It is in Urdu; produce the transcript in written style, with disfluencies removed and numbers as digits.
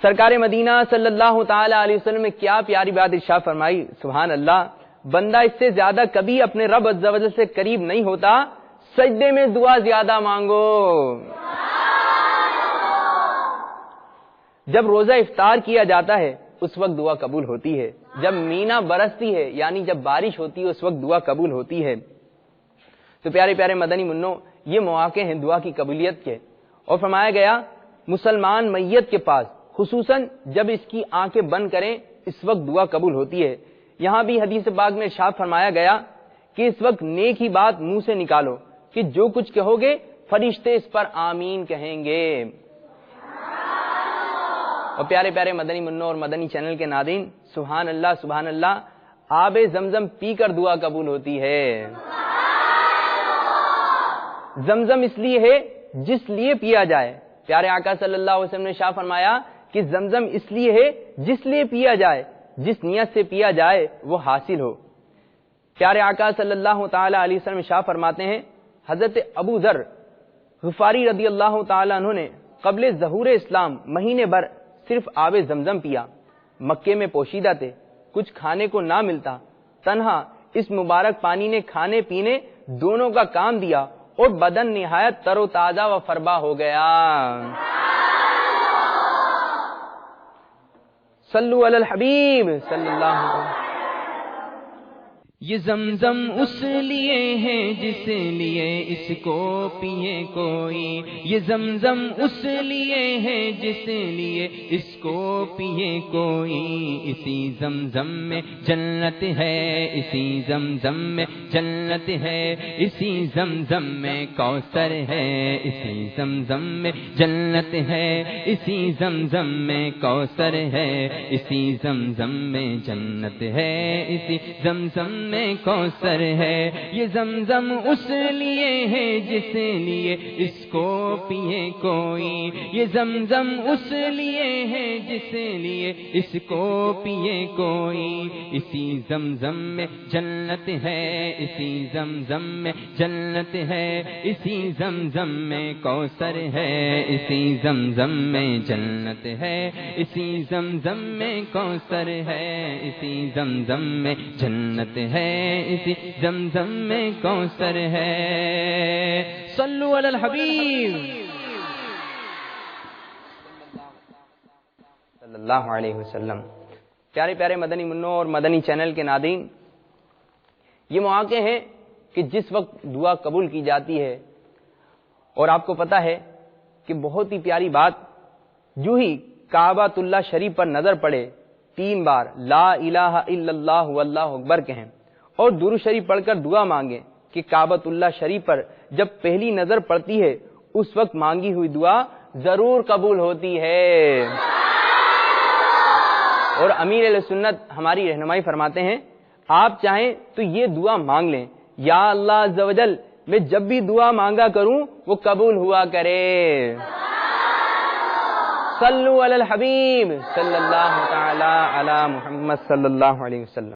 سرکار مدینہ صلی اللہ تعالی علیہ وسلم نے کیا پیاری بات ارشاد فرمائی، سبحان اللہ، بندہ اس سے زیادہ کبھی اپنے رب عز و جل سے قریب نہیں ہوتا، سجدے میں دعا زیادہ مانگو۔ جب روزہ افطار کیا جاتا ہے اس وقت دعا قبول ہوتی ہے، جب مینا برستی ہے یعنی جب بارش ہوتی ہے اس وقت دعا قبول ہوتی ہے۔ تو پیارے پیارے مدنی منوں، یہ مواقع ہیں دعا کی قبولیت کے، اور فرمایا گیا مسلمان میت کے پاس خصوصاً جب اس کی آنکھیں بند کریں اس وقت دعا قبول ہوتی ہے۔ یہاں بھی حدیث پاک میں ارشاد فرمایا گیا کہ اس وقت نیک ہی بات منہ سے نکالو کہ جو کچھ کہو گے فرشتے اس پر آمین کہیں گے۔ اور پیارے پیارے مدنی منوں اور مدنی چینل کے ناظرین، سبحان اللہ سبحان اللہ، آب زمزم پی کر دعا قبول ہوتی ہے۔ زمزم اس لیے ہے جس لیے پیا جائے، پیارے آقا صلی اللہ علیہ وسلم نے ارشاد فرمایا کہ زمزم اس لیے ہے جس لیے پیا جائے، جس نیت سے پیا جائے وہ حاصل ہو۔ پیارے آقا صلی اللہ تعالی علیہ وسلم ارشاد فرماتے ہیں، حضرت ابو ذر غفاری رضی اللہ تعالی عنہ نے قبل ظہور اسلام مہینے بھر صرف آب زمزم پیا، مکے میں پوشیدہ تھے، کچھ کھانے کو نہ ملتا، تنہا اس مبارک پانی نے کھانے پینے دونوں کا کام دیا اور بدن نہایت تر و تازہ و فربا ہو گیا۔ صلو علی الحبیب صلی اللہ علیہ وسلم۔ یہ زمزم اس لیے ہے جس لیے اس کو پیے کوئی، یہ زمزم اس لیے ہے جس لیے اس کو پیے کوئی، اسی زمزم میں جنت ہے، اسی زمزم میں جنت ہے، اسی زمزم میں کوثر ہے، اسی زمزم میں جنت ہے، اسی زمزم میں کوثر ہے، اسی زمزم میں جنت ہے، اسی زمزم میں کوثر ہے۔ یہ زمزم اس لیے ہے جس لیے اس کو پیے کوئی، یہ زمزم اس لیے ہے جس لیے اس کو پیے کوئی، اسی زمزم میں جنت ہے، اسی زمزم میں جنت ہے، اسی زمزم میں کوثر ہے، اسی زمزم میں جنت ہے، اسی زمزم میں کوثر ہے، اسی زمزم میں جنت ہے، اسی زمزم میں کوثر ہے۔ صلو علی الحبیب صلی اللہ علیہ وسلم۔ پیارے پیارے مدنی منوں اور مدنی چینل کے ناظرین، یہ مواقع ہیں کہ جس وقت دعا قبول کی جاتی ہے، اور آپ کو پتہ ہے کہ بہت ہی پیاری بات، جو ہی کعبۃ اللہ شریف پر نظر پڑے 3 بار لا الہ الا اللہ واللہ اکبر کہیں اور درود شریف پڑھ کر دعا مانگیں کہ کعبۃ اللہ شریف پر جب پہلی نظر پڑتی ہے اس وقت مانگی ہوئی دعا ضرور قبول ہوتی ہے۔ اور امیر اہل سنت ہماری رہنمائی فرماتے ہیں، آپ چاہیں تو یہ دعا مانگ لیں، یا اللہ عز و جل میں جب بھی دعا مانگا کروں وہ قبول ہوا کرے۔ صلو علی الحبیب صلی اللہ تعالی علی محمد صلی اللہ علیہ وسلم۔